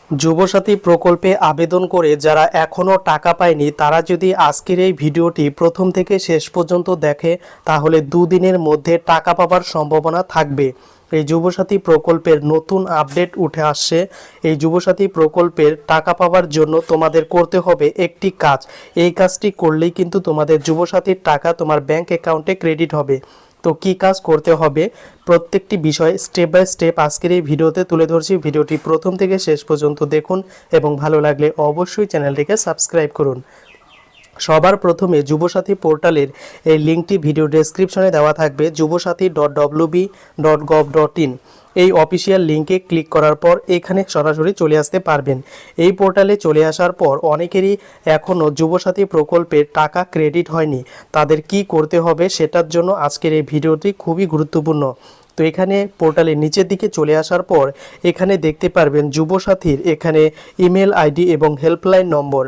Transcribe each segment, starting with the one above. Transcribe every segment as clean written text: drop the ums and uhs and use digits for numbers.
যুবসাথী প্রকল্পে আবেদন করে যারা এখনও টাকা পায়নি তারা যদি আজকের এই ভিডিওটি প্রথম থেকে শেষ পর্যন্ত দেখে তাহলে দুদিনের মধ্যে টাকা পাবার সম্ভাবনা থাকবে। এই যুবসাথী প্রকল্পের নতুন আপডেট উঠে আসছে। এই যুবসাথী প্রকল্পের টাকা পাওয়ার জন্য তোমাদের করতে হবে একটি কাজ। এই কাজটি করলেই কিন্তু তোমাদের যুবসাথীর টাকা তোমার ব্যাংক অ্যাকাউন্টে ক্রেডিট হবে। তো কি কাজ করতে হবে প্রত্যেকটি বিষয় স্টেপ বাই স্টেপ আজকের এই ভিডিওতে তুলে ধরছি। ভিডিওটি প্রথম থেকে শেষ পর্যন্ত দেখুন এবং ভালো লাগলে অবশ্যই চ্যানেলটিকে সাবস্ক্রাইব করুন। সবার প্রথমে যুবসাথী পোর্টালের এই লিঙ্কটি ভিডিও ডেসক্রিপশনে দেওয়া থাকবে, jubosathy.wb.gov.in। এই অফিসিয়াল লিঙ্কে ক্লিক করার পর এখানে সরাসরি চলে আসতে পারবেন। এই পোর্টালে চলে আসার পর অনেকেরই এখনও যুবসাথী প্রকল্পের টাকা ক্রেডিট হয়নি। তাদের কি করতে হবে সেটার জন্য আজকের এই ভিডিওটি খুবই গুরুত্বপূর্ণ। তো এখানে পোর্টালের নিচের দিকে চলে আসার পর এখানে দেখতে পারবেন যুবসাথীর এখানে ইমেল আইডি এবং হেল্পলাইন নম্বর।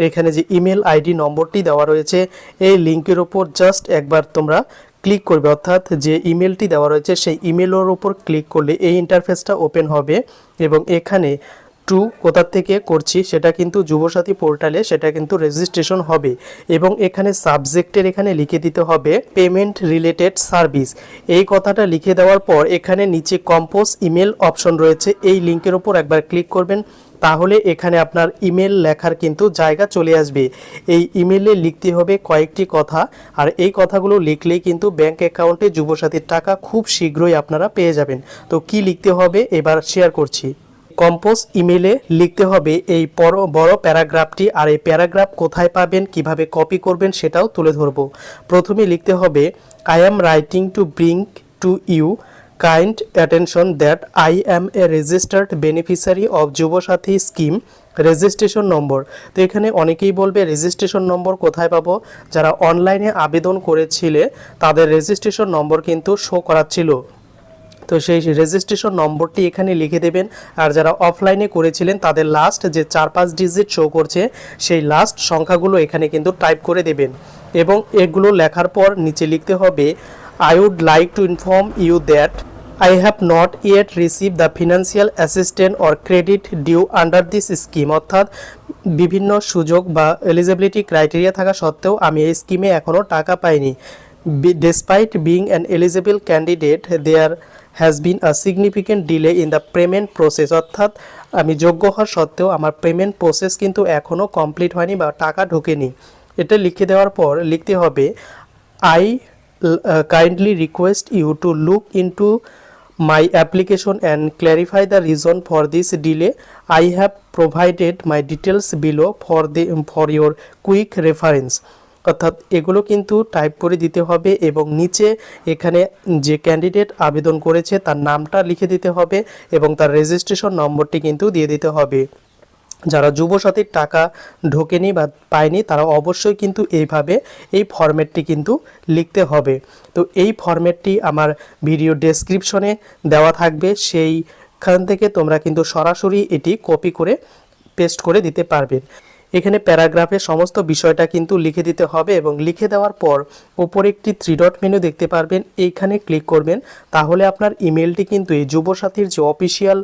এখানে যে ইমেল আইডি নম্বরটি দেওয়া রয়েছে এই লিঙ্কের ওপর জাস্ট একবার তোমরা ক্লিক করবে, অর্থাৎ যে ইমেলটি দেওয়া রয়েছে সেই ইমেলের ওপর ক্লিক করলে এই ইন্টারফেসটা ওপেন হবে এবং এখানে কোথা থেকে করছি সেটা কিন্তু যুবসাথী পোর্টালে সেটা কিন্তু রেজিস্ট্রেশন হবে এবং এখানে সাবজেক্টের এখানে লিখে দিতে হবে পেমেন্ট রিলেটেড সার্ভিস। এই কথাটা লিখে দেওয়ার পর এখানে নিচে কম্পোজ ইমেল অপশন রয়েছে, এই লিঙ্কের ওপর একবার ক্লিক করবেন, তাহলে এখানে আপনার ইমেল লেখার কিন্তু জায়গা চলে আসবে। এই ইমেলে লিখতে হবে কয়েকটি কথা, আর এই কথাগুলো লিখলেই কিন্তু ব্যাংক অ্যাকাউন্টে যুবসাথীর টাকা খুব শীঘ্রই আপনারা পেয়ে যাবেন। তো কি লিখতে হবে এবার শেয়ার করছি। কম্পোজ ইমেলে লিখতে হবে এই বড় প্যারাগ্রাফটি, আর এই প্যারাগ্রাফ কোথায় পাবেন কিভাবে কপি করবেন সেটাও তুলে ধরবো। প্রথমে লিখতে হবে I am writing to bring to you kind attention that I am a registered beneficiary of Yuvasathi scheme registration number. তো এখানে অনেকেই বলবে রেজিস্ট্রেশন নম্বর কোথায় পাবো? যারা অনলাইনে আবেদন করেছিলে তাদের রেজিস্ট্রেশন নম্বর কিন্তু শো করাচ্ছিল, তো সেই রেজিস্ট্রেশন নম্বরটি এখানে লিখে দেবেন। আর যারা অফলাইনে করেছিলেন তাদের লাস্ট যে 4-5 ডিজিট শো করছে সেই লাস্ট সংখ্যাগুলো এখানে কিন্তু টাইপ করে দেবেন এবং এগুলো লেখার পর নিচে লিখতে হবে I would like to inform you that I have not yet received the financial assistance or credit due under this scheme। অর্থাৎ বিভিন্ন সুযোগ বা এলিজিবিলিটি ক্রাইটেরিয়া থাকা সত্ত্বেও আমি এই স্কিমে এখনও টাকা পাইনি। Despite being an eligible candidate, there has been a significant delay in the payment process। অর্থাৎ আমি যোগ্য হওয়ার সত্ত্বেও আমার পেমেন্ট প্রসেস কিন্তু এখনও কমপ্লিট হয়নি বা টাকা ঢোকেনি। এটা লিখে দেওয়ার পর লিখতে হবে I kindly request you to look into my application and clarify the reason for this delay. I have provided my details below for your quick reference। অর্থাৎ এগুলো কিন্তু টাইপ করে দিতে হবে এবং নিচে এখানে যে ক্যান্ডিডেট আবেদন করেছে তার নামটা লিখে দিতে হবে এবং তার রেজিস্ট্রেশন নম্বরটি কিন্তু দিয়ে দিতে হবে। যারা যুবসাথীর টাকা ঢোকেনি বা পায়নি তারা অবশ্যই কিন্তু এইভাবে এই ফরম্যাটটি কিন্তু লিখতে হবে। তো এই ফরম্যাটটি আমার ভিডিও ডেসক্রিপশনে দেওয়া থাকবে, সেইখান থেকে তোমরা কিন্তু সরাসরি এটি কপি করে পেস্ট করে দিতে পারবেন। এখানে প্যারাগ্রাফে সমস্ত বিষয়টা কিন্তু লিখে দিতে হবে এবং লিখে দেওয়ার পর ওপরে একটি 3 ডট মেনু দেখতে পারবেন, এইখানে ক্লিক করবেন, তাহলে আপনার ইমেলটি কিন্তু এই যুবসাথীর যে অফিসিয়াল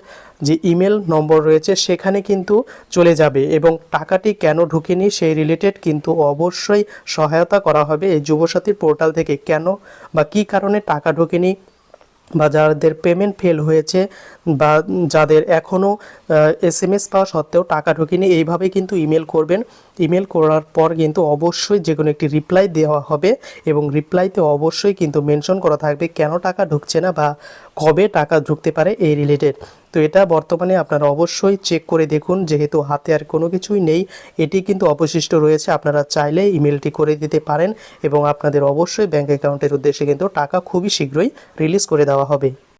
যে ইমেল নম্বর রয়েছে সেখানে কিন্তু চলে যাবে এবং টাকাটি কেন ঢুকেনি সেই রিলেটেড কিন্তু অবশ্যই সহায়তা করা হবে এই যুবসাথীর পোর্টাল থেকে। কেন বা কী কারণে টাকা ঢোকেনি বা যাদের পেমেন্ট ফেল হয়েছে বা যাদের এখনও SMS পাওয়া সত্ত্বেও টাকা ঢোকেনি, এইভাবে কিন্তু ইমেল করবেন। ইমেল করার পর কিন্তু অবশ্যই যে কোনো একটি রিপ্লাই দেওয়া হবে এবং রিপ্লাইতে অবশ্যই কিন্তু মেনশন করা থাকবে কেন টাকা ঢুকছে না বা কবে টাকা ঢুকতে পারে এই রিলেটেড। তো এটা বর্তমানে আপনারা অবশ্যই চেক করে দেখুন, যেহেতু হাতে আর কোনো কিছুই নেই, এটি কিন্তু অবশিষ্ট রয়েছে, আপনারা চাইলে ইমেলটি করে দিতে পারেন এবং আপনাদের অবশ্যই ব্যাঙ্ক অ্যাকাউন্টের উদ্দেশ্যে কিন্তু টাকা খুবই শীঘ্রই রিলিজ করে দেওয়া হবে।